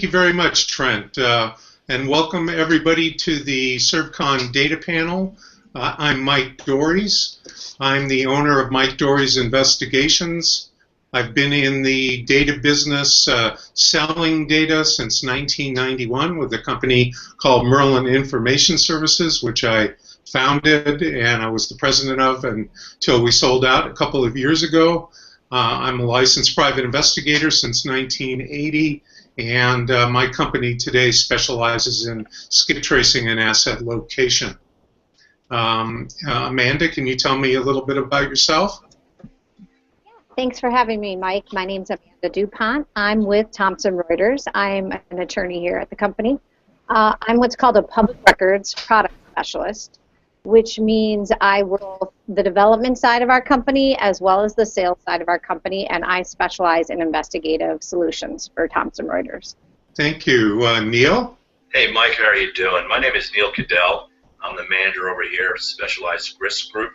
Thank you very much, Trent. And welcome everybody to the ServeCon data panel. I'm Mike Dores. I'm the owner of Mike Dores Investigations. I've been in the data business selling data since 1991 with a company called Merlin Information Services, which I founded and I was the president of until we sold out a couple of years ago. I'm a licensed private investigator since 1980, and my company today specializes in skip tracing and asset location. Amanda, can you tell me a little bit about yourself? Thanks for having me, Mike. My name's Amanda DuPont. I'm with Thomson Reuters. I'm an attorney here at the company. I'm what's called a public records product specialist, which means I work the development side of our company as well as the sales side of our company, and I specialize in investigative solutions for Thomson Reuters. Thank you. Neil? Hey, Mike, how are you doing? My name is Neil Cadell. I'm the manager over here of Specialized Risk Group.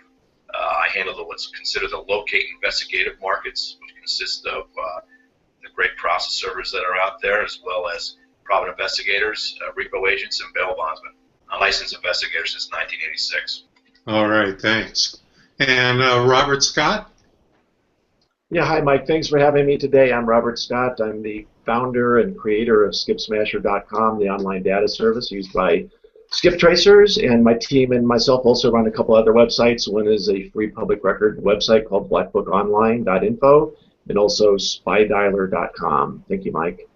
I handle what's considered the locate investigative markets, which consist of the great process servers that are out there, as well as private investigators, repo agents, and bail bondsmen. I'm a licensed investigator since 1986. All right, thanks. And Robert Scott? Yeah, hi, Mike. Thanks for having me today. I'm Robert Scott. I'm the founder and creator of SkipSmasher.com, the online data service used by skip tracers, and my team and myself also run a couple other websites. One is a free public record website called blackbookonline.info, and also spydialer.com. Thank you, Mike.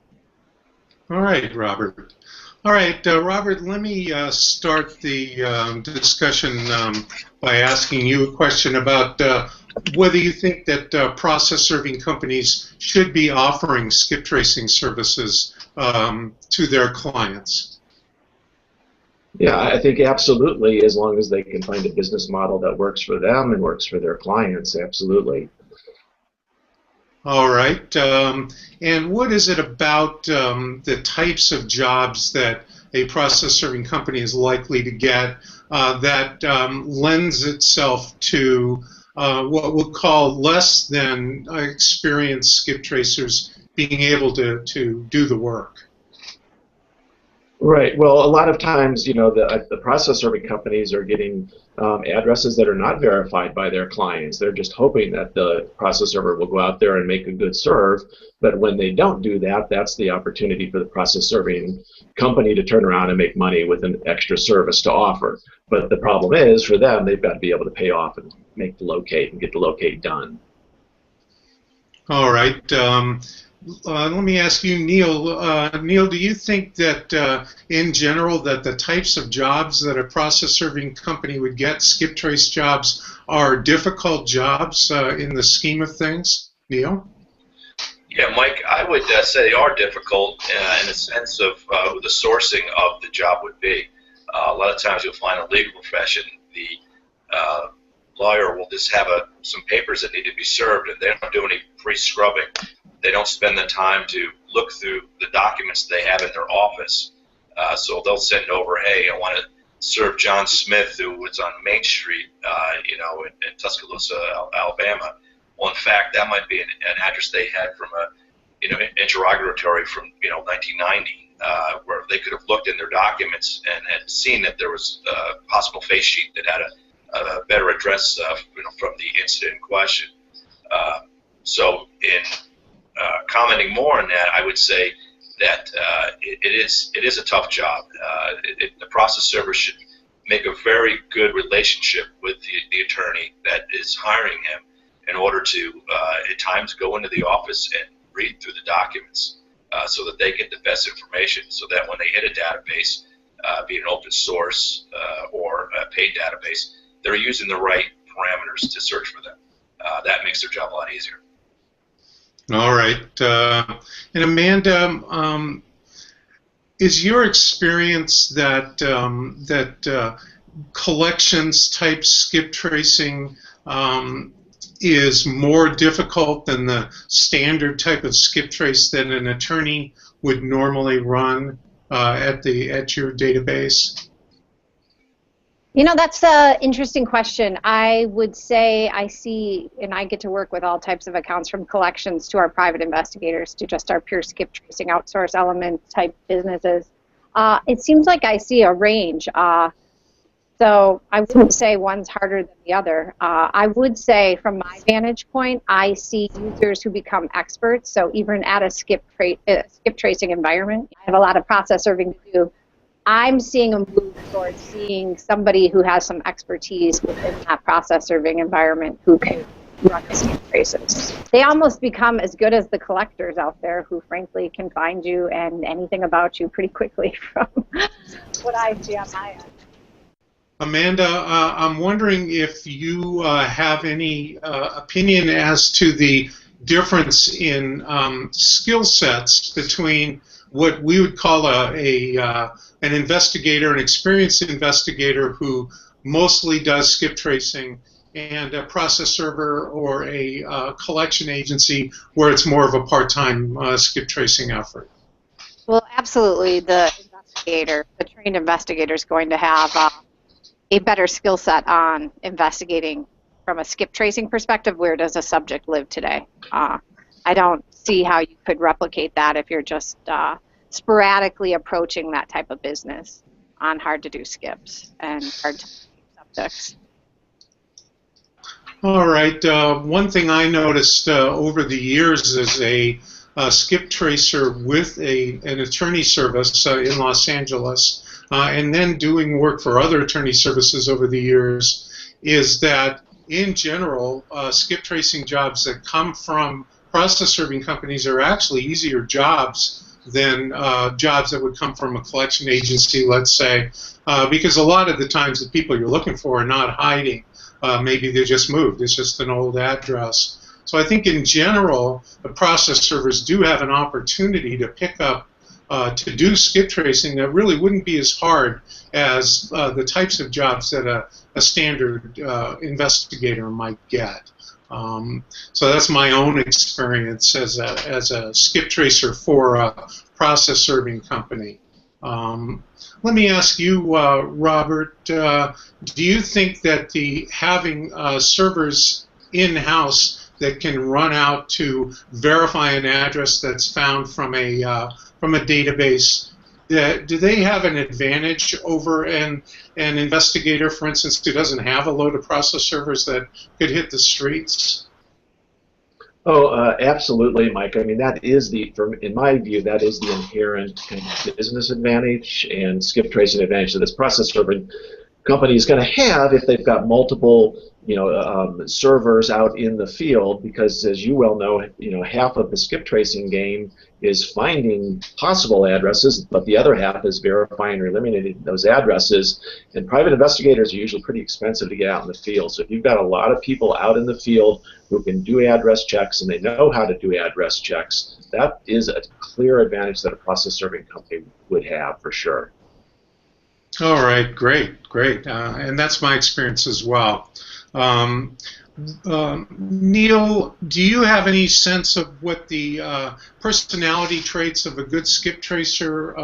All right, Robert. All right, Robert, let me start the discussion by asking you a question about whether you think that process serving companies should be offering skip tracing services to their clients. Yeah, I think absolutely, as long as they can find a business model that works for them and works for their clients, absolutely. All right. And what is it about the types of jobs that a process serving company is likely to get that lends itself to what we'll call less than experienced skip tracers being able to do the work? Right. Well, a lot of times, you know, the process serving companies are getting addresses that are not verified by their clients. They're just hoping that the process server will go out there and make a good serve. But when they don't do that, that's the opportunity for the process serving company to turn around and make money with an extra service to offer. But the problem is, for them, they've got to be able to pay off and make the locate and get the locate done. All right. Let me ask you, Neil. Neil, do you think that, in general, that the types of jobs that a process-serving company would get, skip trace jobs, are difficult jobs in the scheme of things? Neil? Yeah, Mike, I would say they are difficult in the sense of who the sourcing of the job would be. A lot of times you'll find in the legal profession the lawyer will just have some papers that need to be served, and they don't do any pre-scrubbing. They don't spend the time to look through the documents they have in their office. So they'll send over, hey, I want to serve John Smith, who was on Main Street, you know, in Tuscaloosa, Alabama. Well, in fact, that might be an address they had from a, you know, interrogatory from, you know, 1990, where they could have looked in their documents and had seen that there was a possible face sheet that had a better address, you know, from the incident in question. So in commenting more on that, I would say that it is a tough job. The process server should make a very good relationship with the attorney that is hiring him in order to, at times, go into the office and read through the documents so that they get the best information, so that when they hit a database, be it an open source or a paid database, they're using the right parameters to search for them. That makes their job a lot easier. All right. And Amanda, is your experience that collections type skip tracing is more difficult than the standard type of skip trace that an attorney would normally run at your database? You know, that's an interesting question. I would say I see, and I get to work with all types of accounts, from collections to our private investigators to just our pure skip tracing outsource element type businesses. It seems like I see a range. So I wouldn't say one's harder than the other. I would say from my vantage point, I see users who become experts. So even at a skip tracing environment, I have a lot of process serving to do. I'm seeing a move towards seeing somebody who has some expertise within that process serving environment who can run the skip traces. They almost become as good as the collectors out there who frankly can find you and anything about you pretty quickly from what I see on my end. Amanda, I'm wondering if you have any opinion as to the difference in skill sets between what we would call an investigator, an experienced investigator who mostly does skip tracing, and a process server or a collection agency where it's more of a part-time skip tracing effort. Well, absolutely. The trained investigator is going to have a better skill set on investigating from a skip tracing perspective. Where does a subject live today? I don't see how you could replicate that if you're just sporadically approaching that type of business on hard-to-do skips and hard-to-do subjects. All right. One thing I noticed over the years as a skip tracer with an attorney service in Los Angeles, and then doing work for other attorney services over the years, is that in general, skip tracing jobs that come from process serving companies are actually easier jobs than jobs that would come from a collection agency, let's say, because a lot of the times the people you're looking for are not hiding. Maybe they just moved. It's just an old address. So I think in general, the process servers do have an opportunity to pick up, to do skip tracing that really wouldn't be as hard as the types of jobs that a standard investigator might get. So that's my own experience as a skip tracer for a process serving company. Let me ask you, Robert, do you think that having servers in-house that can run out to verify an address that's found from a database, do they have an advantage over an investigator, for instance, who doesn't have a load of process servers that could hit the streets? Oh, absolutely, Mike. I mean, that is in my view, that is the inherent kind of business advantage and skip tracing advantage that this process serving company is going to have if they've got multiple, servers out in the field. Because, as you well know, half of the skip tracing game is finding possible addresses, but the other half is verifying or eliminating those addresses. And private investigators are usually pretty expensive to get out in the field. So if you've got a lot of people out in the field who can do address checks and they know how to do address checks, that is a clear advantage that a process serving company would have for sure. All right, great. And that's my experience as well. Neil, do you have any sense of what the personality traits of a good skip tracer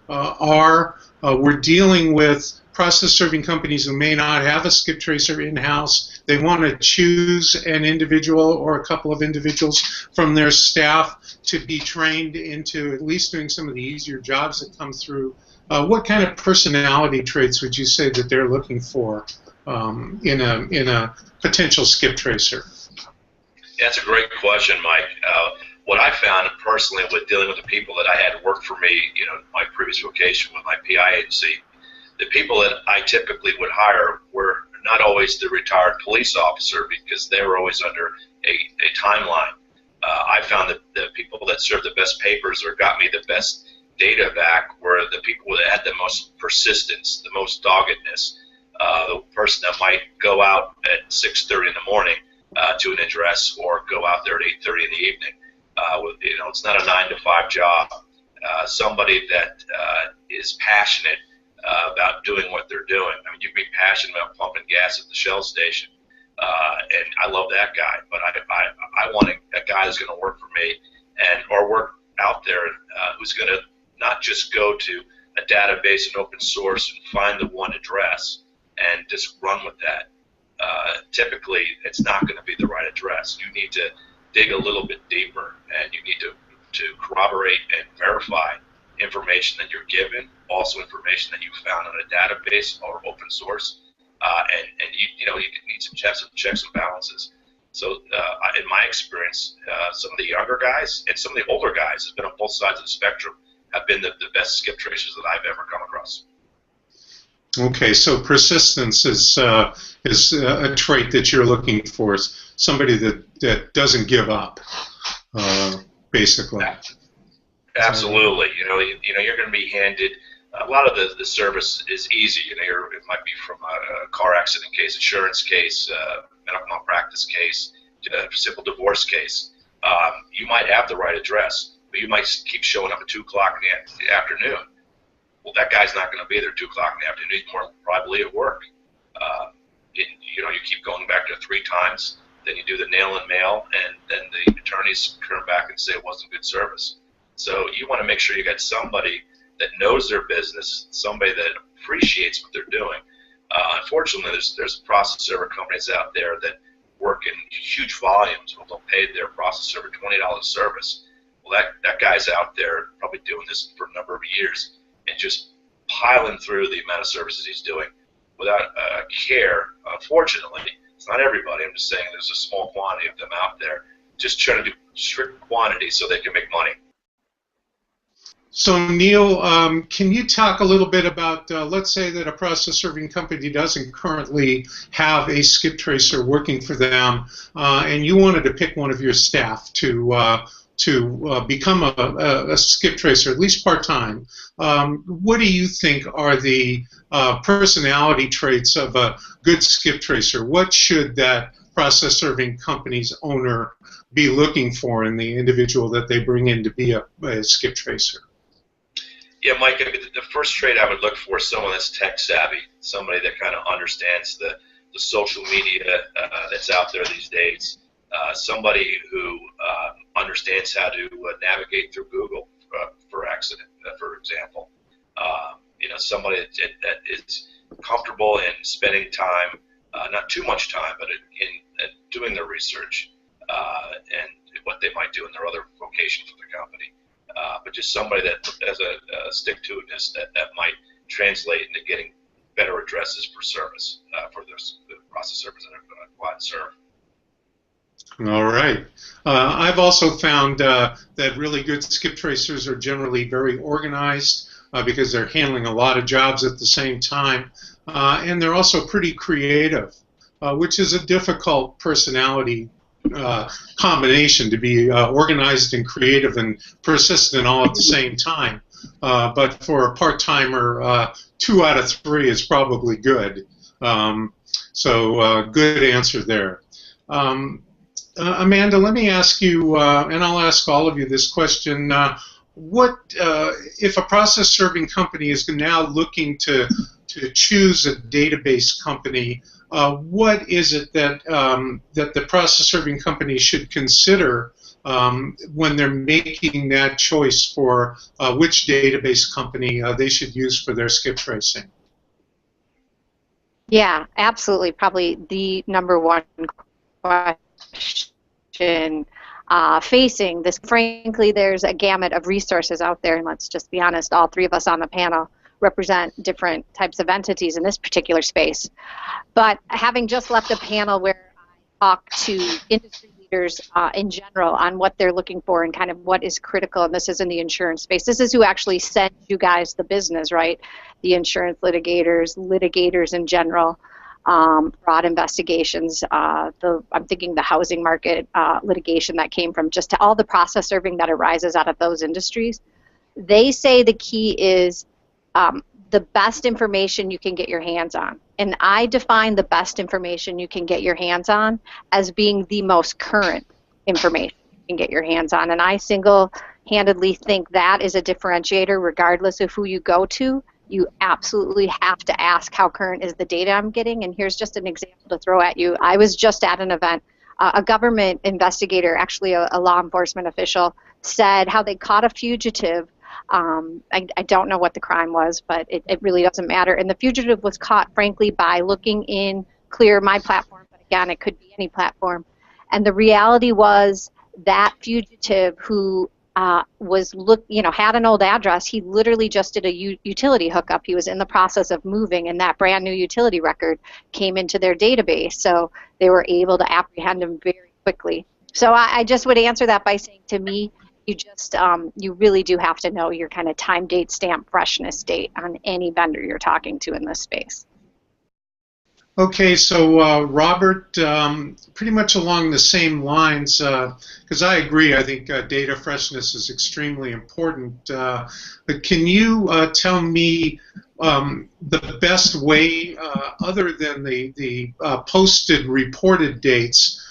are? We're dealing with process serving companies who may not have a skip tracer in-house. They want to choose an individual or a couple of individuals from their staff to be trained into at least doing some of the easier jobs that come through. What kind of personality traits would you say that they're looking for in a potential skip tracer? That's a great question, Mike. What I found personally with dealing with the people that I had work for me, my previous vocation with my PI agency, the people that I typically would hire were not always the retired police officer because they were always under a timeline. I found that the people that served the best papers or got me the best data back were the people that had the most persistence, the most doggedness. The person that might go out at 6:30 in the morning to an address or go out there at 8:30 in the evening. It's not a 9-to-5 job. Somebody that is passionate about doing what they're doing. I mean, you can be passionate about pumping gas at the Shell station, and I love that guy. But I want a guy that's going to work for me or work out there who's going to not just go to a database and open source and find the one address and just run with that. Typically, it's not going to be the right address. You need to dig a little bit deeper, and you need to corroborate and verify information that you're given, also information that you found on a database or open source, and you need some checks and balances. So in my experience, some of the younger guys and some of the older guys have been on both sides of the spectrum, have been the best skip tracers that I've ever come across. Okay, so persistence is a trait that you're looking for, somebody that doesn't give up, basically. Absolutely. You're going to be handed a lot of the service is easy. It might be from a car accident case, insurance case, medical malpractice case, a simple divorce case. You might have the right address, but you might keep showing up at 2 o'clock in the afternoon. Well, that guy's not going to be there 2 o'clock in the afternoon. He's more probably at work. You keep going back to 3 times, then you do the nail and mail, and then the attorneys come back and say it wasn't good service. So you want to make sure you got somebody that knows their business, somebody that appreciates what they're doing. Unfortunately, there's process server companies out there that work in huge volumes. Well, they'll pay their process server $20 service. Well, that guy's out there probably doing this for a number of years and just piling through the amount of services he's doing without care. Unfortunately, it's not everybody. I'm just saying there's a small quantity of them out there just trying to do strict quantity so they can make money. So, Neil, can you talk a little bit about, let's say that a process serving company doesn't currently have a skip tracer working for them, and you wanted to pick one of your staff to become a skip tracer, at least part-time. What do you think are the personality traits of a good skip tracer? What should that process serving company's owner be looking for in the individual that they bring in to be a skip tracer? Yeah, Mike, the first trait I would look for is someone that's tech savvy, somebody that kind of understands the social media that's out there these days, somebody who understands how to navigate through Google, for example. Somebody that is comfortable in spending time, not too much time, but in doing their research and what they might do in their other vocations for the company. But just somebody that has a stick-to-itness that might translate into getting better addresses for service for the process servers that are going to go out and serve. All right. I've also found that really good skip tracers are generally very organized because they're handling a lot of jobs at the same time, and they're also pretty creative, which is a difficult personality combination, to be organized and creative and persistent all at the same time. But for a part-timer, 2 out of 3 is probably good. So good answer there. Amanda, let me ask you, and I'll ask all of you this question. What if a process serving company is now looking to choose a database company? What is it that that the process serving company should consider when they're making that choice for which database company they should use for their skip tracing? Yeah, absolutely. Probably the number one question facing this. Frankly, there's a gamut of resources out there, and let's just be honest, all 3 of us on the panel represent different types of entities in this particular space. But having just left a panel where I talk to industry leaders in general on what they're looking for and kind of what is critical, and this is in the insurance space. This is who actually sends you guys the business, right? The insurance litigators in general, fraud investigations, I'm thinking the housing market litigation that came from just all the process serving that arises out of those industries. They say the key is the best information you can get your hands on. And I define the best information you can get your hands on as being the most current information you can get your hands on. And I single-handedly think that is a differentiator regardless of who you go to. You absolutely have to ask how current is the data I'm getting. And here's just an example to throw at you. I was just at an event. A government investigator, actually a law enforcement official, said how they caught a fugitive I don't know what the crime was, but it really doesn't matter. And the fugitive was caught, frankly, by looking in Clear, my platform, but again, it could be any platform. And the reality was that fugitive who had an old address, he literally just did a utility hookup. He was in the process of moving, and that brand new utility record came into their database. So they were able to apprehend him very quickly. So I just would answer that by saying, to me, you really do have to know your kind of time, date, stamp, freshness date on any vendor you're talking to in this space. Okay, so Robert, pretty much along the same lines, because I agree, I think data freshness is extremely important. But can you tell me the best way, other than the posted reported dates,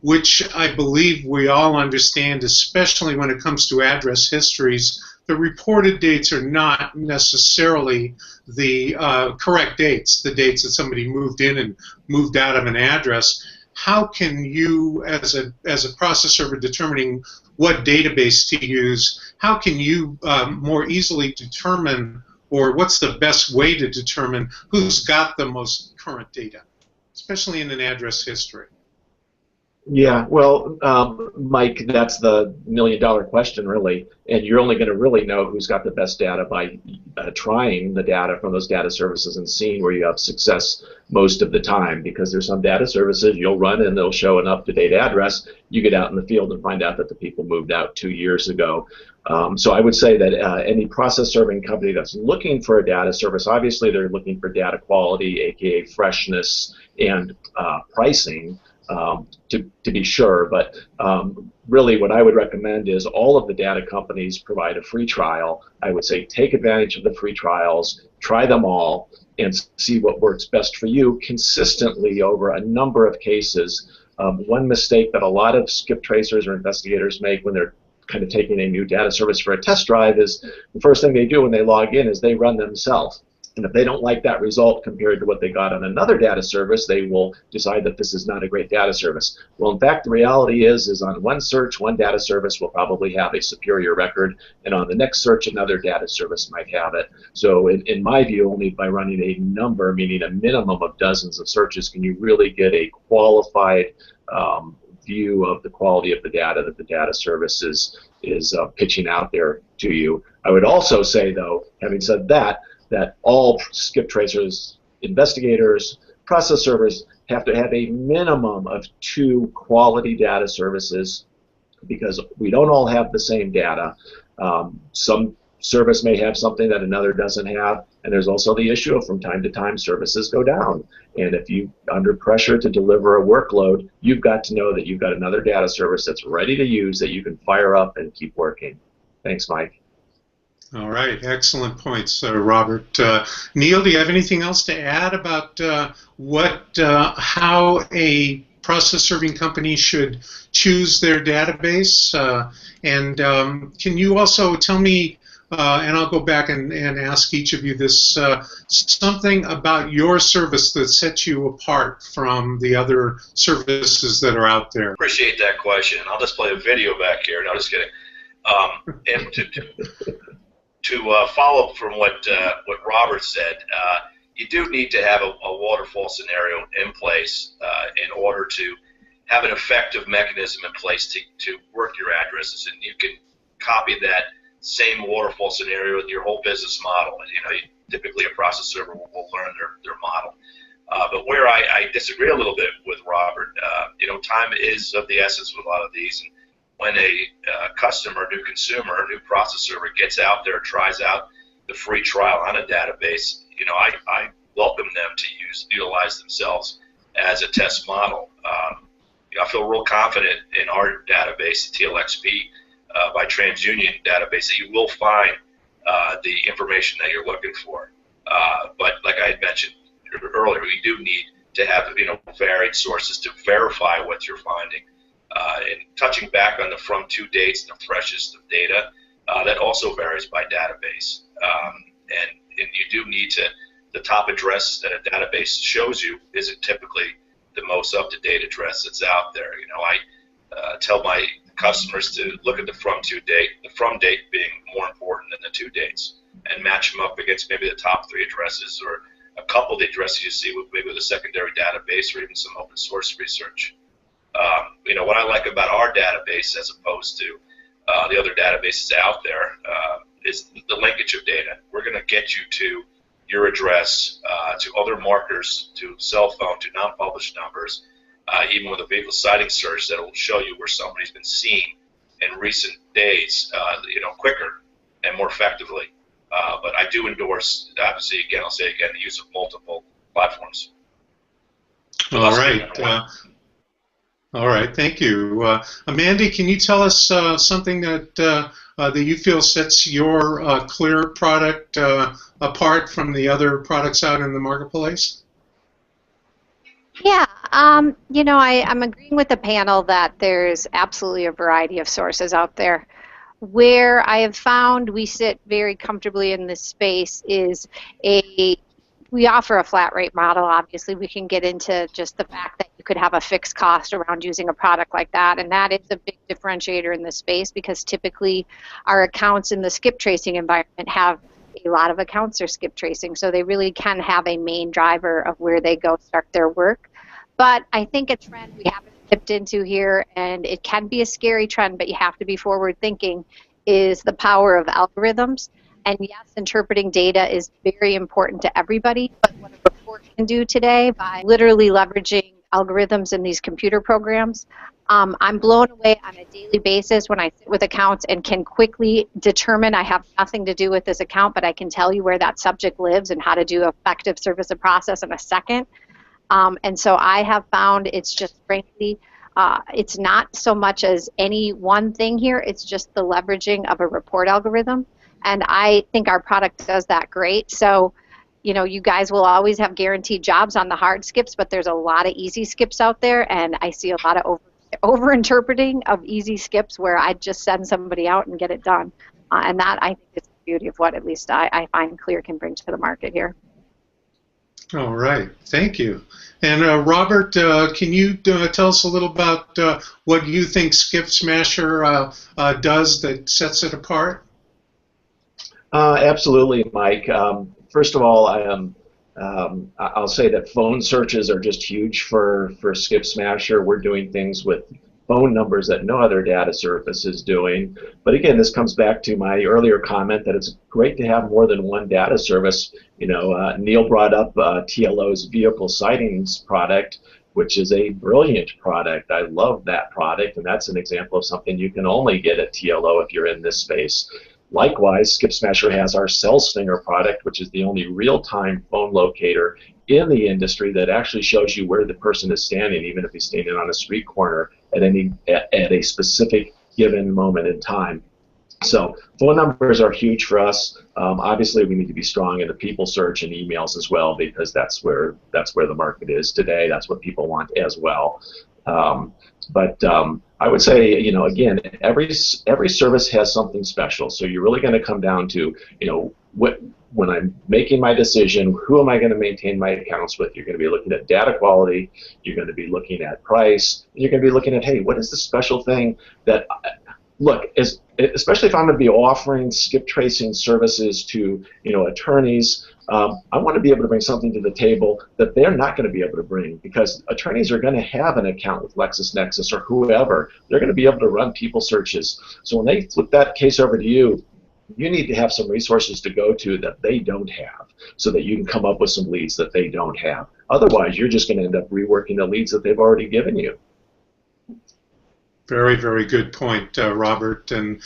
which I believe we all understand, especially when it comes to address histories, the reported dates are not necessarily the correct dates, the dates that somebody moved in and moved out of an address. How can you, as a process server determining what database to use, how can you more easily determine, or what's the best way to determine who's got the most current data, especially in an address history? Yeah, well, Mike, that's the million-dollar question, really. And you're only going to really know who's got the best data by trying the data from those data services and seeing where you have success most of the time. Because there's some data services you'll run and they'll show an up-to-date address. You get out in the field and find out that the people moved out 2 years ago. So I would say that any process serving company that's looking for a data service, obviously they're looking for data quality, aka freshness, and pricing. To be sure, but really what I would recommend is all of the data companies provide a free trial. I would say take advantage of the free trials, try them all, and see what works best for you consistently over a number of cases. One mistake that a lot of skip tracers or investigators make when they're kind of taking a new data service for a test drive is the first thing they do when they log in is they run themselves. And if they don't like that result compared to what they got on another data service, they will decide that this is not a great data service. Well, in fact, the reality is on one search, one data service will probably have a superior record, and on the next search, another data service might have it. So in my view, only by running a number, meaning a minimum of dozens of searches, can you really get a qualified view of the quality of the data that the data service is pitching out there to you. I would also say, though, having said that all skip tracers, investigators, process servers have to have a minimum of 2 quality data services because we don't all have the same data. Some service may have something that another doesn't have, and there's also the issue of from time to time services go down. And if you're under pressure to deliver a workload, you've got to know that you've got another data service that's ready to use that you can fire up and keep working. Thanks, Mike. All right, excellent points, Robert. Neil, do you have anything else to add about how a process serving company should choose their database? And can you also tell me, and I'll go back and ask each of you this, something about your service that sets you apart from the other services that are out there? Appreciate that question. I'll just play a video back here. No, just kidding. And to follow up from what Robert said, you do need to have a waterfall scenario in place in order to have an effective mechanism in place to work your addresses, and you can copy that same waterfall scenario in your whole business model. And typically a process server will learn their model. But where I disagree a little bit with Robert, time is of the essence with a lot of these. And when a customer, new consumer, new process server gets out there, tries out the free trial on a database, I welcome them to utilize themselves as a test model. I feel real confident in our database, the TLXP by TransUnion database, that you will find the information that you're looking for. But like I had mentioned earlier, we do need to have varied sources to verify what you're finding. And touching back on the from to dates and the freshest of data, that also varies by database. And you do need the top address that a database shows you isn't typically the most up-to-date address that's out there. I tell my customers to look at the from to date, the from date being more important than the to dates, and match them up against maybe the top 3 addresses or a couple of the addresses you see with maybe with a secondary database or even some open source research. What I like about our database as opposed to the other databases out there is the linkage of data. We're going to get you to your address, to other markers, to cell phone, to non-published numbers, even with a vehicle sighting search that will show you where somebody's been seen in recent days, quicker and more effectively. But I do endorse, obviously, again, I'll say again, the use of multiple platforms. All right. All right, thank you. Amanda, can you tell us something that you feel sets your Clear product apart from the other products out in the marketplace? Yeah, I'm agreeing with the panel that there's absolutely a variety of sources out there. Where I have found we sit very comfortably in this space is we offer a flat rate model. Obviously, we can get into just the fact that you could have a fixed cost around using a product like that, and that is a big differentiator in this space because typically our accounts in the skip tracing environment have a lot of accounts are skip tracing, so they really can have a main driver of where they go start their work. But I think a trend we haven't tipped into here, and it can be a scary trend, but you have to be forward thinking, is the power of algorithms. And yes, interpreting data is very important to everybody, but what a report can do today by literally leveraging algorithms in these computer programs, I'm blown away on a daily basis when I sit with accounts and can quickly determine I have nothing to do with this account, but I can tell you where that subject lives and how to do effective service of process in a second. And so I have found it's just frankly, it's not so much as any one thing here, it's just the leveraging of a report algorithm. And I think our product does that great. So, you guys will always have guaranteed jobs on the hard skips, but there's a lot of easy skips out there, and I see a lot of over-interpreting of easy skips where I just send somebody out and get it done. And that, I think, is the beauty of what at least I find Clear can bring to the market here. All right, thank you. And Robert, can you tell us a little about what you think Skip Smasher does that sets it apart? Absolutely, Mike. First of all, I'll say that phone searches are just huge for Skip Smasher. We're doing things with phone numbers that no other data service is doing. But again, this comes back to my earlier comment that it's great to have more than one data service. Neil brought up TLO's vehicle sightings product, which is a brilliant product. I love that product, and that's an example of something you can only get at TLO if you're in this space. Likewise, Skip Smasher has our Cell Stinger product, which is the only real-time phone locator in the industry that actually shows you where the person is standing, even if he's standing on a street corner at a specific given moment in time. So phone numbers are huge for us. Obviously, we need to be strong in the people search and emails as well, because that's where the market is today. That's what people want as well. But I would say, again, every service has something special. So you're really going to come down to, when I'm making my decision, who am I going to maintain my accounts with? You're going to be looking at data quality. You're going to be looking at price. You're going to be looking at, hey, what is the special thing that, especially if I'm going to be offering skip tracing services to, attorneys. I want to be able to bring something to the table that they're not going to be able to bring, because attorneys are going to have an account with LexisNexis or whoever. They're going to be able to run people searches. So when they flip that case over to you, you need to have some resources to go to that they don't have, so that you can come up with some leads that they don't have. Otherwise, you're just going to end up reworking the leads that they've already given you. Very, very good point, Robert. And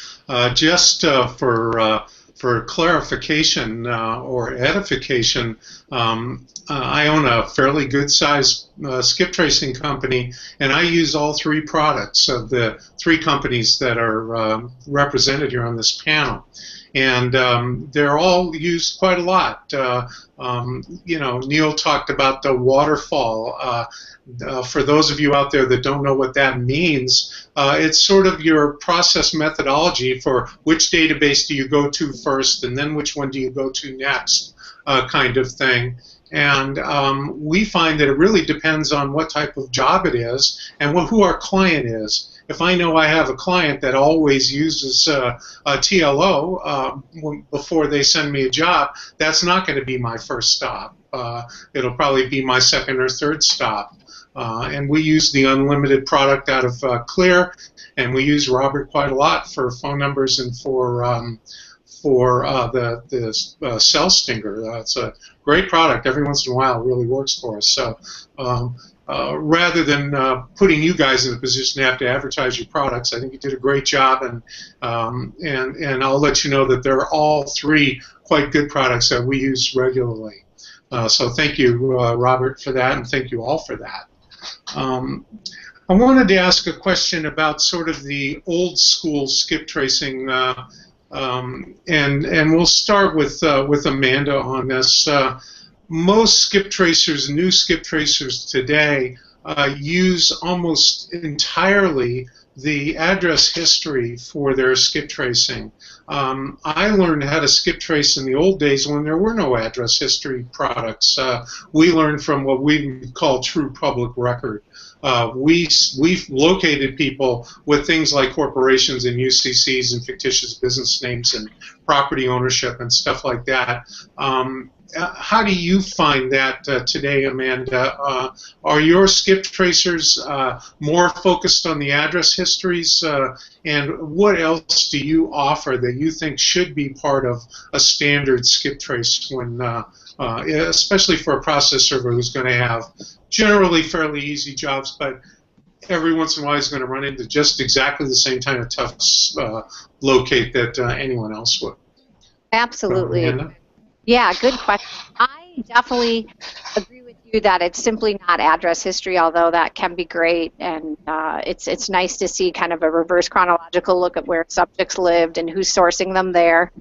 just for clarification or edification, I own a fairly good-sized skip tracing company, and I use all 3 products of the 3 companies that are represented here on this panel. And they're all used quite a lot. Neil talked about the waterfall. For those of you out there that don't know what that means, it's sort of your process methodology for which database do you go to first and then which one do you go to next kind of thing. And we find that it really depends on what type of job it is and who our client is. If I know I have a client that always uses a TLO before they send me a job, that's not going to be my first stop. It'll probably be my second or third stop. And we use the unlimited product out of Clear, and we use Robert quite a lot for phone numbers and for the cell stinger. It's a great product. Every once in a while, it really works for us. So rather than putting you guys in a position to have to advertise your products, I think you did a great job, and I'll let you know that they're all three quite good products that we use regularly. So thank you, Robert, for that, and thank you all for that. I wanted to ask a question about sort of the old school skip tracing, and we'll start with Amanda on this. Most skip tracers, new skip tracers today, use almost entirely the address history for their skip tracing. I learned how to skip trace in the old days when there were no address history products. We learned from what we call true public record. We've located people with things like corporations and UCCs and fictitious business names and property ownership and stuff like that. How do you find that today, Amanda? Are your skip tracers more focused on the address histories? And what else do you offer that you think should be part of a standard skip trace when, especially for a process server who's going to have generally fairly easy jobs, but every once in a while he's going to run into just exactly the same kind of tough locate that anyone else would? Absolutely. Amanda? Yeah, good question. I definitely agree with you that it's simply not address history, although that can be great, and it's nice to see kind of a reverse chronological look at where subjects lived and who's sourcing them there.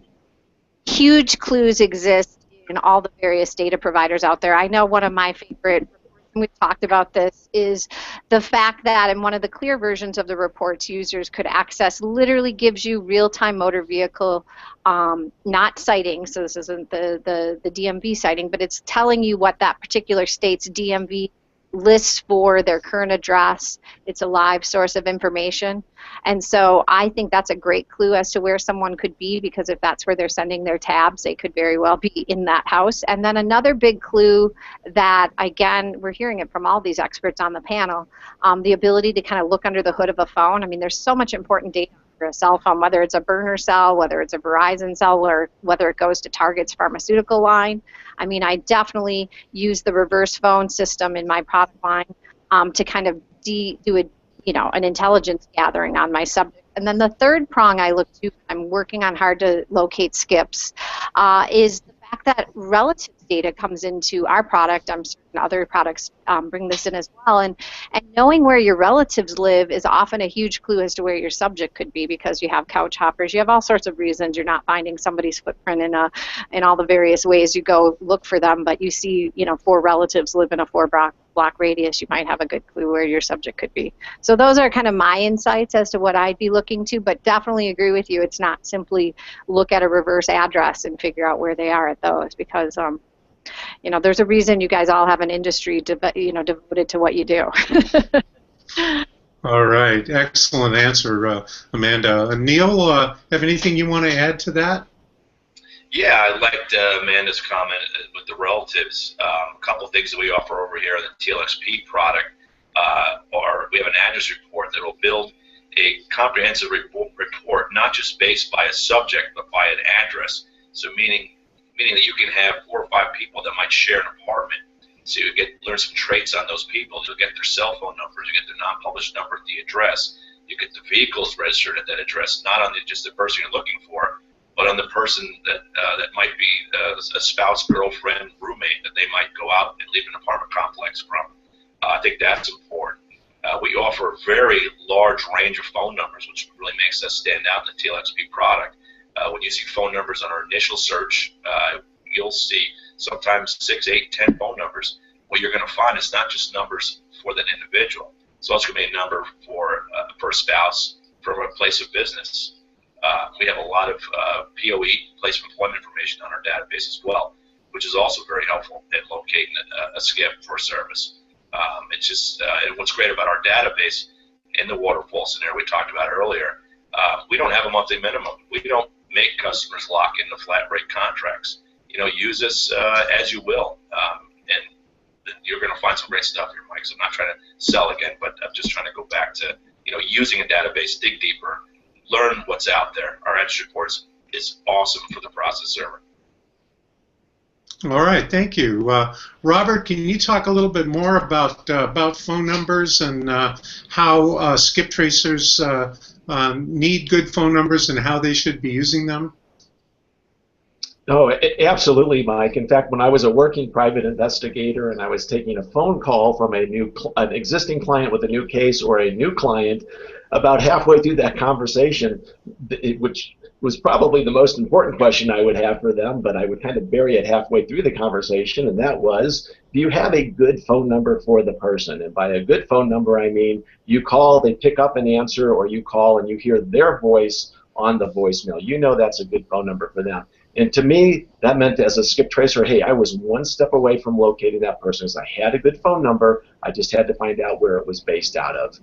Huge clues exist in all the various data providers out there. I know one of my favorite, and we've talked about this, is the fact that in one of the Clear versions of the reports, users could access, literally gives you real-time motor vehicle, not citing, so this isn't the DMV citing, but it's telling you what that particular state's DMV lists for their current address. It's a live source of information. And so I think that's a great clue as to where someone could be, because if that's where they're sending their tabs, they could very well be in that house. And then another big clue that, again, we're hearing it from all these experts on the panel, the ability to kind of look under the hood of a phone. I mean, there's so much important data for a cell phone, whether it's a burner cell, whether it's a Verizon cell, or whether it goes to Target's pharmaceutical line. I mean, I definitely use the reverse phone system in my product line to kind of do an intelligence gathering on my subject. And then the third prong I look to, I'm working on hard to locate skips, is the fact that relatives data comes into our product. I'm certain other products bring this in as well. And knowing where your relatives live is often a huge clue as to where your subject could be, because you have couch hoppers, you have all sorts of reasons you're not finding somebody's footprint in all the various ways you go look for them, but you see, 4 relatives live in a 4-block radius, you might have a good clue where your subject could be. So those are kind of my insights as to what I'd be looking to, but definitely agree with you. It's not simply look at a reverse address and figure out where they are at those, because there's a reason you guys all have an industry devoted to what you do. All right, excellent answer, Amanda. Neil, have anything you want to add to that? Yeah, I liked Amanda's comment with the relatives. A couple of things that we offer over here in the TLXP product are we have an address report that will build a comprehensive report, not just based by a subject, but by an address. So meaning that you can have 4 or 5 people that might share an apartment. So you learn some traits on those people. You'll get their cell phone numbers, you get their non-published number at the address, you get the vehicles registered at that address, not on just the person you're looking for, but on the person that might be a spouse, girlfriend, roommate that they might go out and leave an apartment complex from. I think that's important. We offer a very large range of phone numbers, which really makes us stand out in the TLXP product. When you see phone numbers on our initial search, you'll see sometimes 6, 8, 10 phone numbers. What you're going to find is not just numbers for that individual. It's also going to be a number for a spouse, from a place of business. We have a lot of POE, place of employment information, on our database as well, which is also very helpful in locating a skip for service. It's just and what's great about our database in the waterfall scenario we talked about earlier, we don't have a monthly minimum. We don't make customers lock into flat rate contracts. Use us as you will, and you're going to find some great stuff here, Mike. So I'm not trying to sell again, but I'm just trying to go back to using a database, dig deeper, learn what's out there. Our edge reports is awesome for the process server. All right, thank you. Robert, can you talk a little bit more about phone numbers and how skip tracers need good phone numbers and how they should be using them? Oh, absolutely, Mike. In fact, when I was a working private investigator and I was taking a phone call from an existing client with a new case or a new client, about halfway through that conversation, which was probably the most important question I would have for them, but I would kind of bury it halfway through the conversation, and that was, do you have a good phone number for the person? And by a good phone number, I mean you call, they pick up an answer, or you call and you hear their voice on the voicemail. You know that's a good phone number for them. And to me, that meant as a skip tracer, hey, I was one step away from locating that person because I had a good phone number. I just had to find out where it was based out of.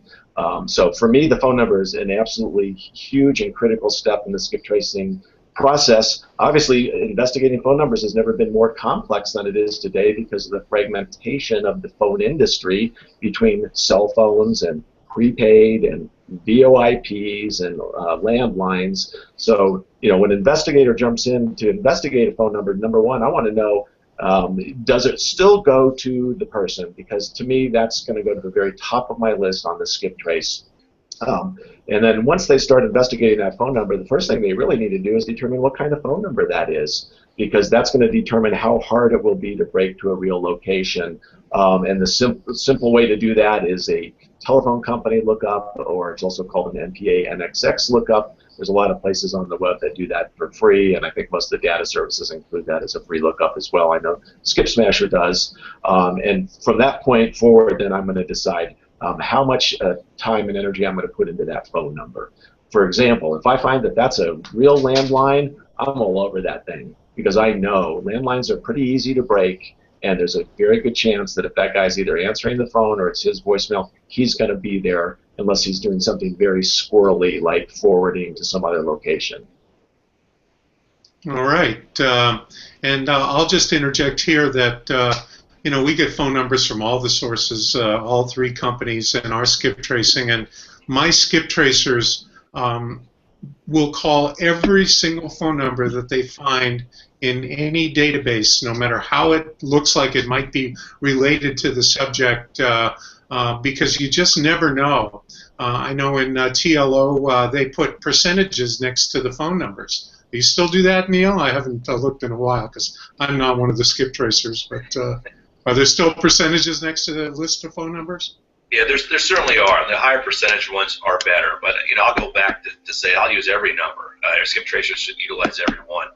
So for me, the phone number is an absolutely huge and critical step in the skip tracing process. Obviously, investigating phone numbers has never been more complex than it is today because of the fragmentation of the phone industry between cell phones and prepaid and VoIPs and landlines. So, when an investigator jumps in to investigate a phone number, number one, I want to know, does it still go to the person? Because to me, that's going to go to the very top of my list on the skip trace. And then once they start investigating that phone number, the first thing they really need to do is determine what kind of phone number that is, because that's going to determine how hard it will be to break to a real location. And the simple way to do that is a telephone company lookup, or it's also called an NPA NXX lookup. There's a lot of places on the web that do that for free, and I think most of the data services include that as a free lookup as well. I know Skip Smasher does. And from that point forward, then I'm going to decide how much time and energy I'm going to put into that phone number. For example, if I find that that's a real landline, I'm all over that thing, because I know landlines are pretty easy to break, and there's a very good chance that if that guy's either answering the phone or it's his voicemail, he's going to be there unless he's doing something very squirrely like forwarding to some other location. All right. And I'll just interject here that we get phone numbers from all the sources, all three companies in our skip tracing, and my skip tracers will call every single phone number that they find in any database, no matter how it looks like it might be related to the subject, because you just never know. I know in TLO they put percentages next to the phone numbers. Do you still do that, Neil? I haven't looked in a while because I'm not one of the skip tracers, but are there still percentages next to the list of phone numbers? Yeah, there certainly are, and the higher percentage ones are better. But I'll go back to say I'll use every number. Our skip tracers should utilize every one.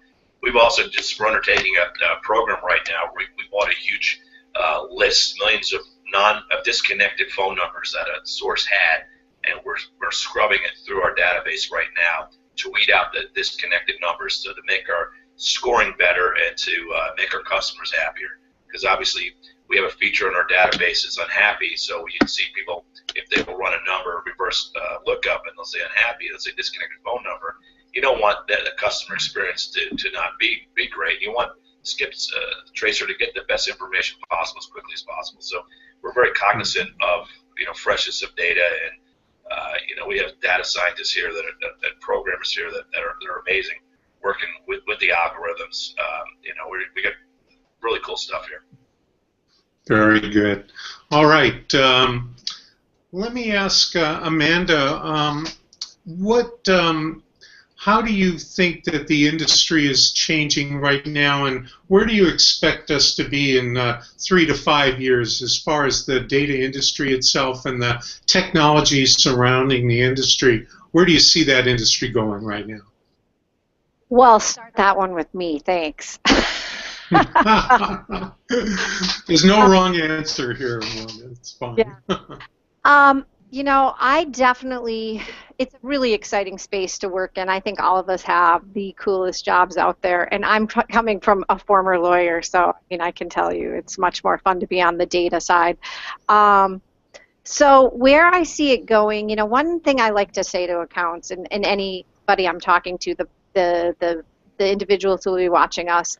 We've also we're undertaking a program right now where we bought a huge list, millions of disconnected phone numbers that a source had, and we're scrubbing it through our database right now to weed out the disconnected numbers, so to make our scoring better and to make our customers happier. Because obviously we have a feature in our database that's unhappy, so you can see people, if they will run a number, reverse lookup, and they'll say unhappy, they'll say disconnected phone number. You don't want the customer experience to not be great. You want Skip's tracer to get the best information possible as quickly as possible. So we're very cognizant of freshness of data, and we have data scientists here that programmers here that are amazing, working with the algorithms. We got really cool stuff here. Very good. All right. Let me ask Amanda, how do you think that the industry is changing right now, and where do you expect us to be in 3 to 5 years as far as the data industry itself and the technology surrounding the industry? Where do you see that industry going right now? Well, start that one with me. Thanks. There's no wrong answer here, Amanda. It's fine. Yeah. I definitely, it's a really exciting space to work in. I think all of us have the coolest jobs out there. And I'm coming from a former lawyer, so I mean, I can tell you it's much more fun to be on the data side. So where I see it going, you know, one thing I like to say to accounts and anybody I'm talking to, the individuals who will be watching us,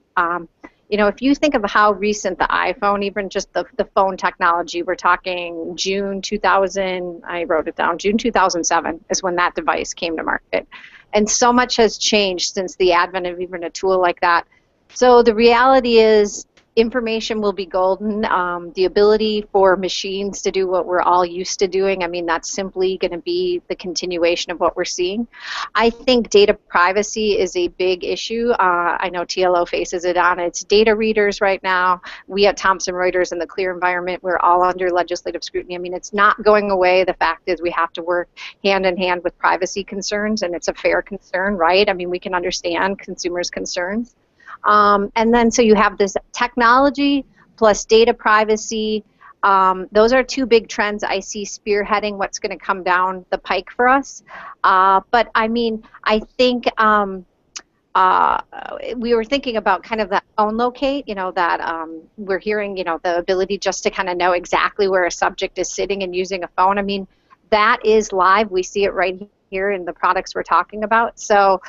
you know, if you think of how recent the iPhone, even just the phone technology, we're talking June 2000, I wrote it down, June 2007 is when that device came to market. And so much has changed since the advent of even a tool like that. So the reality is information will be golden. The ability for machines to do what we're all used to doing, I mean, that's simply going to be the continuation of what we're seeing. I think data privacy is a big issue. I know TLO faces it on its data readers right now. We at Thomson Reuters in the clear environment, we're all under legislative scrutiny. I mean, it's not going away. The fact is we have to work hand in hand with privacy concerns, and it's a fair concern, right? I mean, we can understand consumers' concerns. And then so you have this technology plus data privacy. Those are two big trends I see spearheading what's going to come down the pike for us. But I mean, I think we were thinking about kind of that phone locate, you know, that we're hearing, you know, the ability just to kind of know exactly where a subject is sitting and using a phone. I mean, that is live. We see it right here in the products we're talking about. So,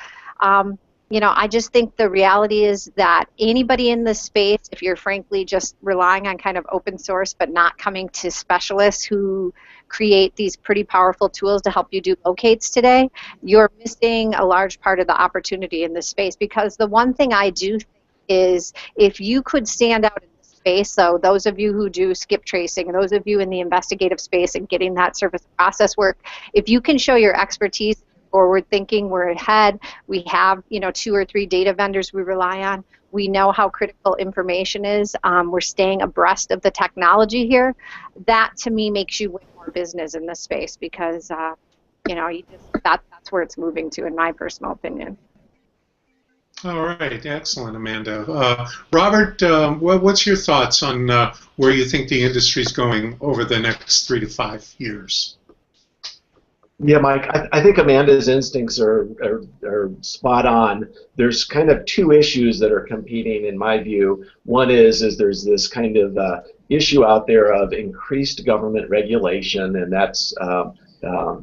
you know, I just think the reality is that anybody in this space, if you're frankly just relying on kind of open source but not coming to specialists who create these pretty powerful tools to help you do locates today, you're missing a large part of the opportunity in this space. Because the one thing I do think is if you could stand out in this space, so those of you who do skip tracing, and those of you in the investigative space and getting that service process work, if you can show your expertise, forward thinking, we're ahead, we have, you know, 2 or 3 data vendors we rely on, we know how critical information is, we're staying abreast of the technology here, that to me makes you win more business in this space because, you know, that's where it's moving to in my personal opinion. All right, excellent, Amanda. Robert, what's your thoughts on where you think the industry is going over the next 3 to 5 years? Yeah, Mike, I think Amanda's instincts are spot on. There's kind of 2 issues that are competing in my view. One is there's this kind of issue out there of increased government regulation, and that's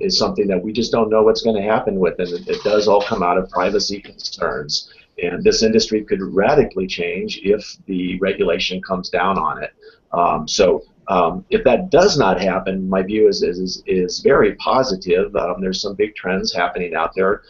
is something that we just don't know what's going to happen with, and it does all come out of privacy concerns. And this industry could radically change if the regulation comes down on it. If that does not happen, my view is very positive. There's some big trends happening out there.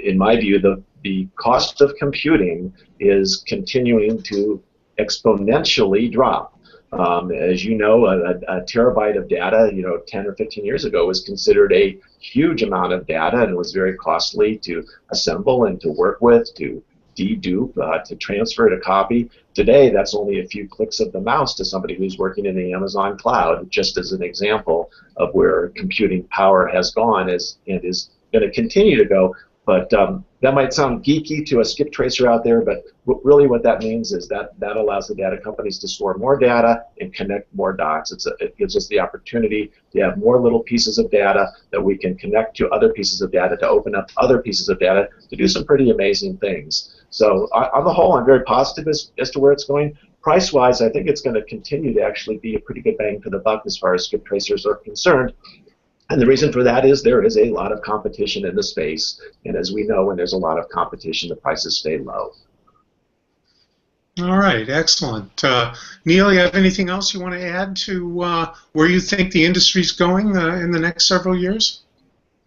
In my view, the cost of computing is continuing to exponentially drop. As you know, a terabyte of data, 10 or 15 years ago was considered a huge amount of data, and it was very costly to assemble and to work with, to dedupe, to transfer to copy. Today, that's only a few clicks of the mouse to somebody who's working in the Amazon cloud, just as an example of where computing power has gone and is going to continue to go. But that might sound geeky to a skip tracer out there, but really what that means is that allows the data companies to store more data and connect more dots. It gives us the opportunity to have more little pieces of data that we can connect to other pieces of data, to open up other pieces of data, to do some pretty amazing things. So on the whole, I'm very positive as to where it's going. Price-wise, I think it's going to continue to actually be a pretty good bang for the buck as far as skip tracers are concerned. And the reason for that is there is a lot of competition in the space, and as we know, when there's a lot of competition, the prices stay low. All right, excellent. Neil, you have anything else you want to add to where you think the industry's going in the next several years?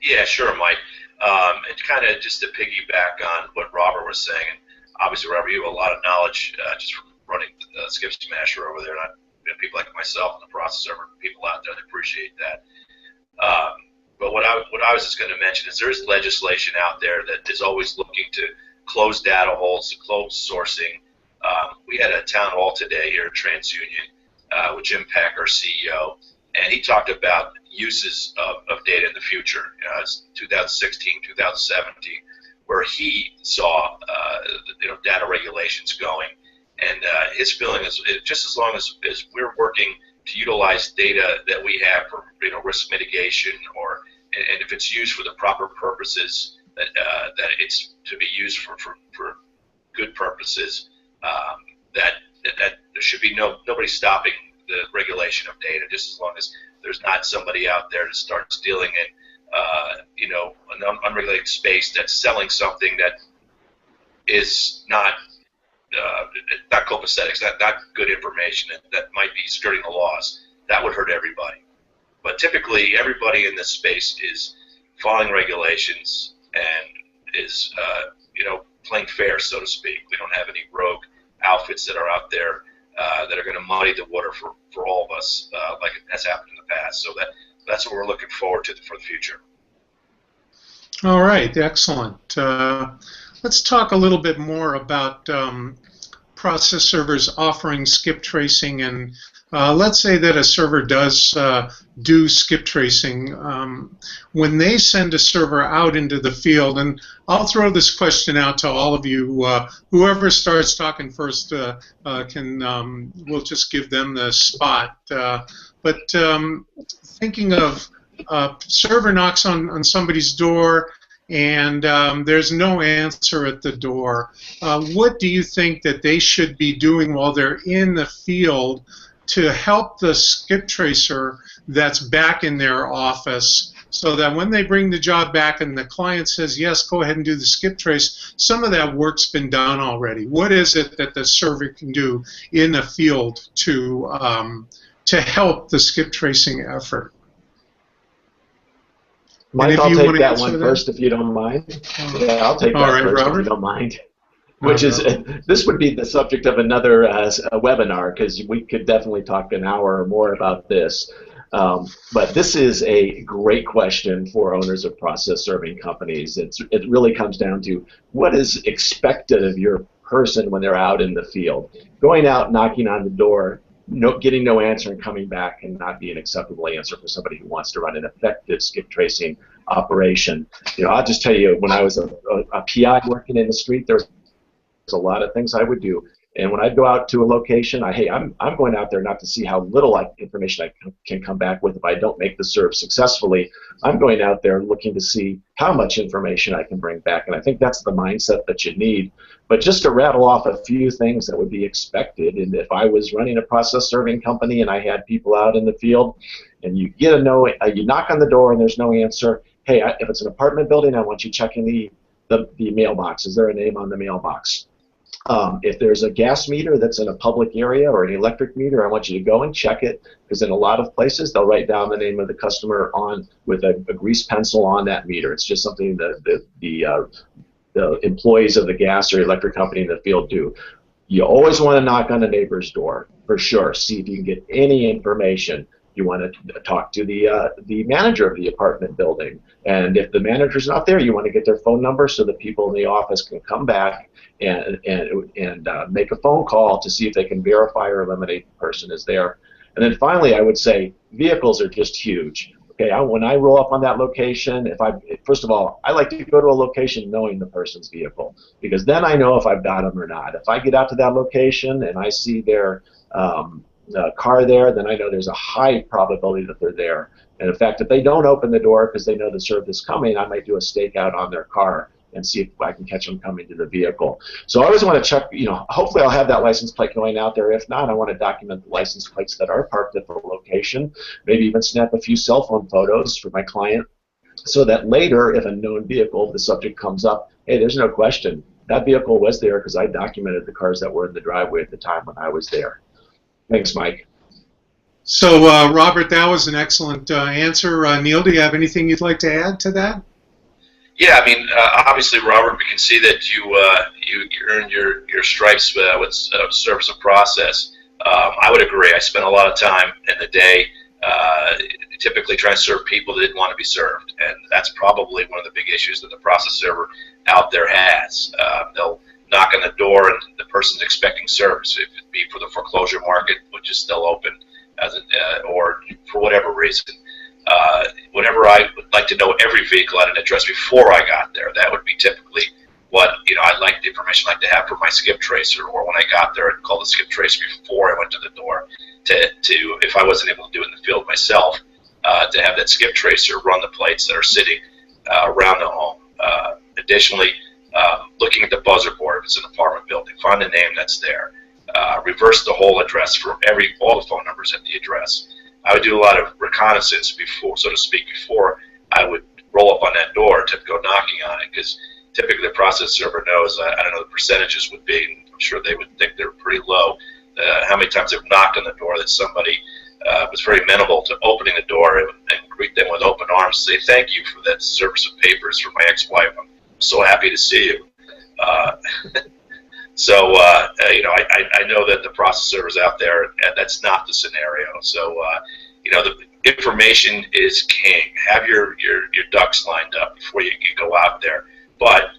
Yeah, sure, Mike. And kind of just to piggyback on what Robert was saying, and obviously, Robert, you have a lot of knowledge just from running the Skip Smasher over there, and people like myself and the process server people out there that appreciate that. But what I was just going to mention is there's legislation out there that is always looking to close data holes, to close sourcing. We had a town hall today here at TransUnion with Jim Peck, our CEO, and he talked about uses of data in the future. It's 2016, 2017, where he saw data regulations going, and his feeling is just as long as we're working to utilize data that we have for risk mitigation or and if it's used for the proper purposes, that it's to be used for good purposes, that there should be nobody stopping the regulation of data, just as long as there's not somebody out there that starts dealing in an unregulated space that's selling something that is not copacetic, not good information, that might be skirting the laws. That would hurt everybody. But typically, everybody in this space is following regulations and is, playing fair, so to speak. We don't have any rogue outfits that are out there that are going to muddy the water for all of us, like it has happened in the past. So that's what we're looking forward to for the future. All right, excellent. Let's talk a little bit more about process servers offering skip tracing, and let's say that a server does do skip tracing. When they send a server out into the field, and I'll throw this question out to all of you, whoever starts talking first we'll just give them the spot. But thinking of server knocks on somebody's door, and there's no answer at the door. What do you think that they should be doing while they're in the field to help the skip tracer that's back in their office, so that when they bring the job back and the client says, yes, go ahead and do the skip trace, some of that work's been done already? What is it that the server can do in the field to help the skip tracing effort? Mike, I'll take that one first if you don't mind. Yeah, I'll take that first if you don't mind. Which is, this would be the subject of another webinar, because we could definitely talk an hour or more about this. But this is a great question for owners of process serving companies. It really comes down to what is expected of your person when they're out in the field. Going out, knocking on the door, getting no answer and coming back and not be an acceptable answer for somebody who wants to run an effective skip tracing operation. I'll just tell you, when I was a PI working in the street, there's a lot of things I would do. And when I'd go out to a location, I'm going out there not to see how little information I can come back with if I don't make the serve successfully. I'm going out there looking to see how much information I can bring back. And I think that's the mindset that you need. But just to rattle off a few things that would be expected, and if I was running a process serving company and I had people out in the field, and you get you knock on the door and there's no answer. Hey, if it's an apartment building, I want you checking the mailbox. Is there a name on the mailbox? If there's a gas meter that's in a public area or an electric meter, I want you to go and check it, because in a lot of places they'll write down the name of the customer with a grease pencil on that meter. It's just something that the employees of the gas or electric company in the field do. You always want to knock on the neighbor's door, for sure. See if you can get any information. You want to talk to the manager of the apartment building. And if the manager's not there, you want to get their phone number so that people in the office can come back and make a phone call to see if they can verify or eliminate the person is there. And then finally, I would say vehicles are just huge. Okay, when I roll up on that location, first of all, I like to go to a location knowing the person's vehicle, because then I know if I've got them or not. If I get out to that location and I see their car there, then I know there's a high probability that they're there. And in fact, if they don't open the door because they know the serve is coming, I might do a stakeout on their car and see if I can catch them coming to the vehicle. So I always want to check, hopefully I'll have that license plate going out there. If not, I want to document the license plates that are parked at the location, maybe even snap a few cell phone photos for my client, so that later, if a known vehicle, the subject comes up, hey, there's no question, that vehicle was there because I documented the cars that were in the driveway at the time when I was there. Thanks, Mike. So, Robert, that was an excellent answer. Neil, do you have anything you'd like to add to that? Yeah, obviously, Robert, we can see that you earned your stripes with service of process. I would agree. I spent a lot of time in the day typically trying to serve people that didn't want to be served, and that's probably one of the big issues that the process server out there has. They'll knock on the door and the person's expecting service, if it be for the foreclosure market, which is still open, or for whatever reason. Whenever I would like to know every vehicle at an address before I got there, that would be typically what I'd like the information I'd like to have for my skip tracer, or when I got there, I'd call the skip tracer before I went to the door to if I wasn't able to do it in the field myself, to have that skip tracer run the plates that are sitting around the home. Additionally, looking at the buzzer board if it's an apartment building, find the name that's there. Reverse the whole address for all the phone numbers at the address. I would do a lot of reconnaissance before, so to speak, before I would roll up on that door to go knocking on it, because typically the process server knows, I don't know the percentages would be, I'm sure they would think they're pretty low, how many times they've knocked on the door that somebody was very amenable to opening the door and greet them with open arms, say thank you for that service of papers for my ex-wife. I'm so happy to see you. So, you know, I know that the process servers out there, and that's not the scenario. So, you know, the information is king. Have your ducks lined up before you go out there. But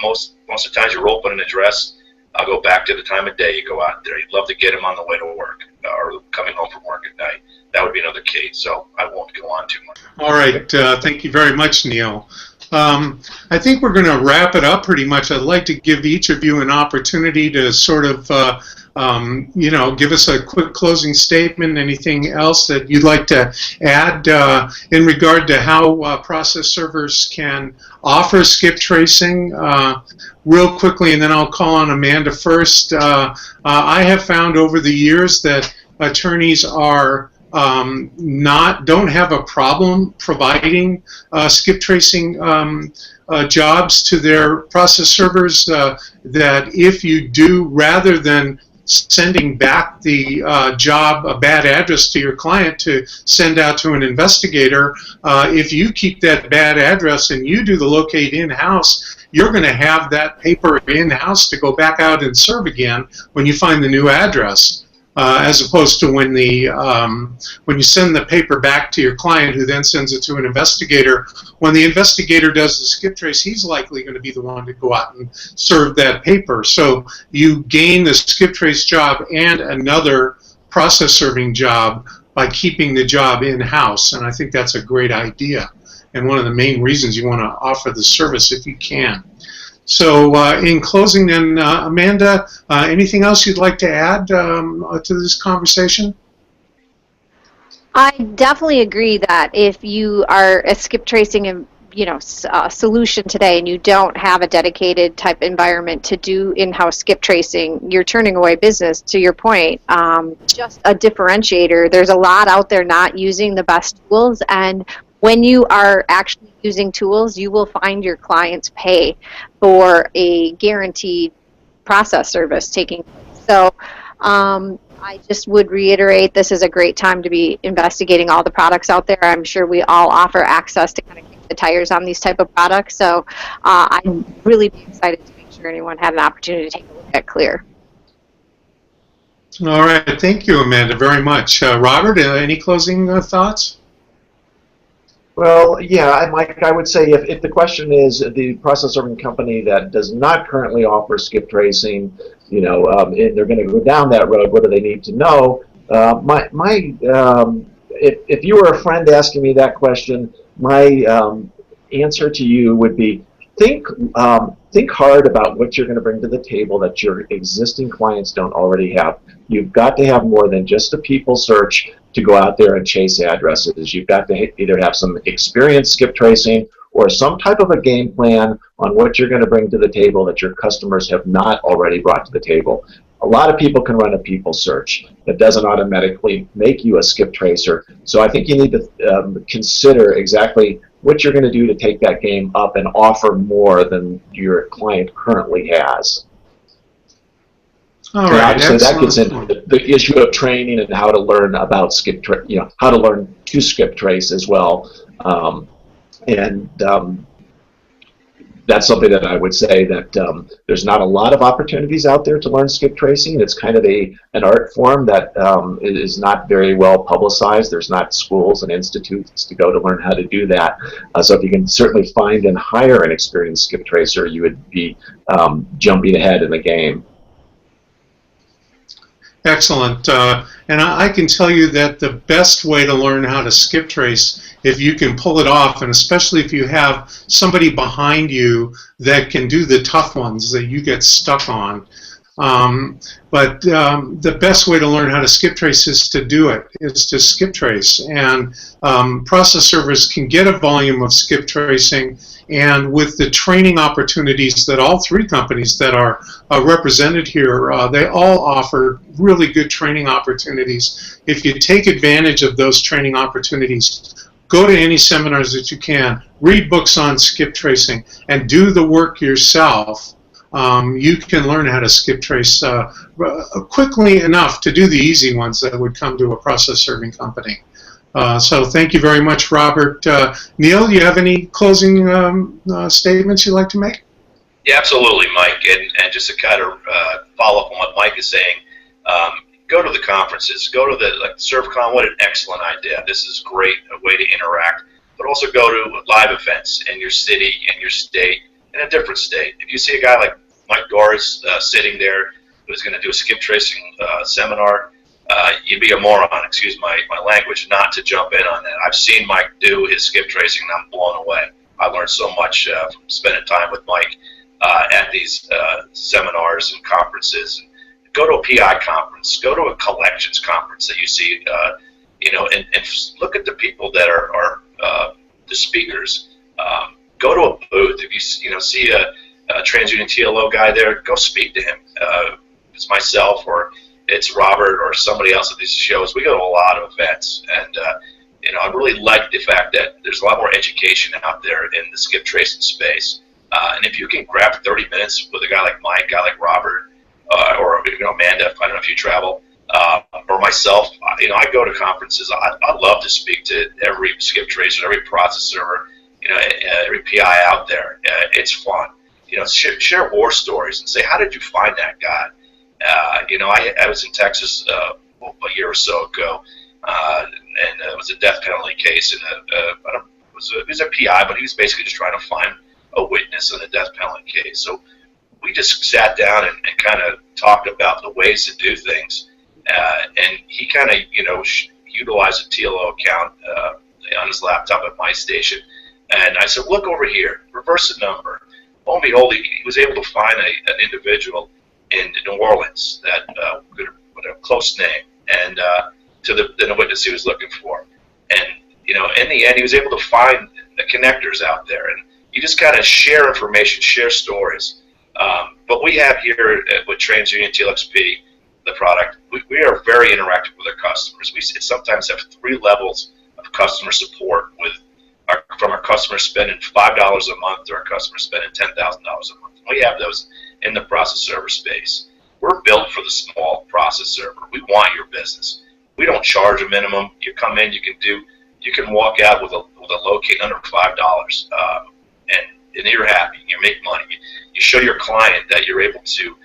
most of the times you roll up on an address, I'll go back to the time of day you go out there. You'd love to get them on the way to work or coming home from work at night. That would be another key, so I won't go on too much. All right. Thank you very much, Neil. I think we're going to wrap it up pretty much. I'd like to give each of you an opportunity to sort of, you know, give us a quick closing statement, anything else that you'd like to add in regard to how process servers can offer skip tracing. Real quickly, and then I'll call on Amanda first. I have found over the years that attorneys are don't have a problem providing skip tracing jobs to their process servers, that if you do, rather than sending back the job, a bad address to your client to send out to an investigator, if you keep that bad address and you do the locate in-house, you're going to have that paper in-house to go back out and serve again when you find the new address. As opposed to when you send the paper back to your client, who then sends it to an investigator. When the investigator does the skip trace, he's likely going to be the one to go out and serve that paper. So you gain the skip trace job and another process serving job by keeping the job in-house, and I think that's a great idea, and one of the main reasons you want to offer the service if you can. So in closing then, Amanda, anything else you'd like to add to this conversation? I definitely agree that if you are a skip tracing and solution today and you don't have a dedicated type environment to do in-house skip tracing, you're turning away business. To your point, just a differentiator. There's a lot out there not using the best tools, and when you are actually using tools, you will find your clients pay for a guaranteed process service taking place. So I just would reiterate, this is a great time to be investigating all the products out there. I'm sure we all offer access to kind of kick the tires on these type of products. So I'd really be excited to make sure anyone had an opportunity to take a look at Clear. All right. Thank you, Amanda, very much. Robert, any closing thoughts? Well, yeah, Mike, I would say if the question is the process serving company that does not currently offer skip tracing, and they're going to go down that road, what do they need to know? If you were a friend asking me that question, my answer to you would be think hard about what you're going to bring to the table that your existing clients don't already have. You've got to have more than just a people search to go out there and chase addresses. You've got to either have some experience skip tracing or some type of a game plan on what you're going to bring to the table that your customers have not already brought to the table. A lot of people can run a people search. That doesn't automatically make you a skip tracer. So I think you need to consider exactly what you're going to do to take that game up and offer more than your client currently has. All right. So that gets into the issue of training and how to learn about how to learn to skip trace as well. That's something that I would say that there's not a lot of opportunities out there to learn skip tracing. It's kind of an art form that is not very well publicized. There's not schools and institutes to go to learn how to do that. So if you can certainly find and hire an experienced skip tracer, you would be jumping ahead in the game. Excellent. And I can tell you that the best way to learn how to skip trace, if you can pull it off, and especially if you have somebody behind you that can do the tough ones that you get stuck on, The best way to learn how to skip trace is to do it, is to skip trace. And process servers can get a volume of skip tracing, and with the training opportunities that all three companies that are represented here, they all offer really good training opportunities. If you take advantage of those training opportunities, go to any seminars that you can, read books on skip tracing, and do the work yourself. You can learn how to skip trace quickly enough to do the easy ones that would come to a process serving company. So thank you very much, Robert. Neil, do you have any closing statements you'd like to make? Yeah, absolutely, Mike. And just to kind of follow up on what Mike is saying, go to the conferences. Go to the ServeCon. What an excellent idea. This is great, a way to interact. But also go to live events in your city, in your state, in a different state. If you see a guy like Mike Dores sitting there who's going to do a skip tracing seminar, you'd be a moron, excuse my language, not to jump in on that. I've seen Mike do his skip tracing, and I'm blown away. I learned so much from spending time with Mike at these seminars and conferences. Go to a PI conference. Go to a collections conference that you see, and look at the people that are the speakers. Go to a booth. If you see a TransUnion TLO guy there, go speak to him. It's myself or it's Robert or somebody else at these shows. We go to a lot of events, and I really like the fact that there's a lot more education out there in the skip tracing space. And if you can grab 30 minutes with a guy like Mike, a guy like Robert, or Amanda, I don't know if you travel, or myself, I go to conferences. I love to speak to every skip tracer, every process server, every PI out there. It's fun. Share war stories and say, how did you find that guy? I was in Texas a year or so ago, and it was a death penalty case, and it was a PI, but he was basically just trying to find a witness in a death penalty case. So we just sat down and kind of talked about the ways to do things, and he kind of utilized a TLO account on his laptop at my station, and I said, look over here, reverse the number. Lo and behold, he was able to find an individual in New Orleans that with a close name, and to the witness he was looking for. And in the end, he was able to find the connectors out there, and you just kind of share information, share stories. But we have here with TransUnion TLXP, the product, we are very interactive with our customers. We sometimes have 3 levels of customer support from our customers spending $5 a month to our customers spending $10,000 a month. We have those in the process server space. We're built for the small process server. We want your business. We don't charge a minimum. You come in, you can walk out with a locate under $5, and you're happy. You make money. You show your client that you're able to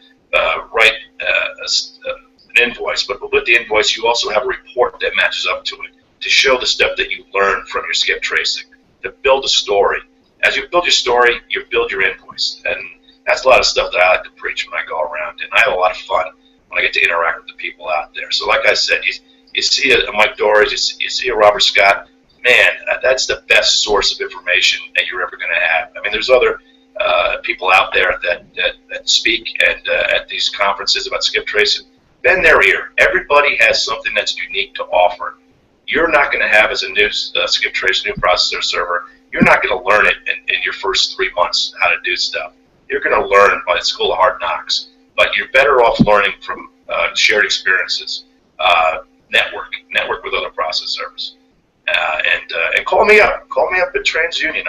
write an invoice, but with the invoice, you also have a report that matches up to it to show the stuff that you learned from your skip tracing, to build a story. As you build your story, you build your invoice, and that's a lot of stuff that I like to preach when I go around, and I have a lot of fun when I get to interact with the people out there. So like I said, you see a Mike Dores, you see a Robert Scott, man, that's the best source of information that you're ever going to have. I mean, there's other people out there that speak and at these conferences about skip tracing. Bend their ear. Everybody has something that's unique to offer. You're not going to have, as a new skip trace, new processor server, you're not going to learn it in your first 3 months how to do stuff. You're going to learn by the School of Hard Knocks, but you're better off learning from shared experiences. Network with other process servers, and call me up. Call me up at TransUnion.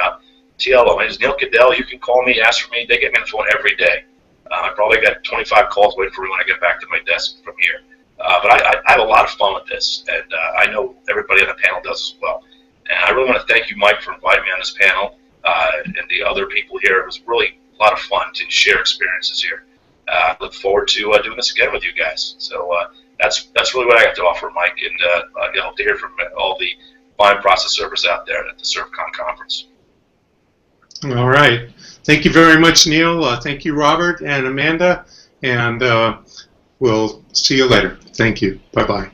TLO. My name is Neil Cadell. You can call me, ask for me. They get me on the phone every day. I probably got 25 calls waiting for me when I get back to my desk from here. But I have a lot of fun with this, and I know everybody on the panel does as well. And I really want to thank you, Mike, for inviting me on this panel, and the other people here. It was really a lot of fun to share experiences here. I look forward to doing this again with you guys. So that's really what I got to offer, Mike, and I hope to hear from all the fine process servers out there at the ServeCon conference. All right. Thank you very much, Neil. Thank you, Robert and Amanda, and we'll see you later. Thank you. Bye-bye.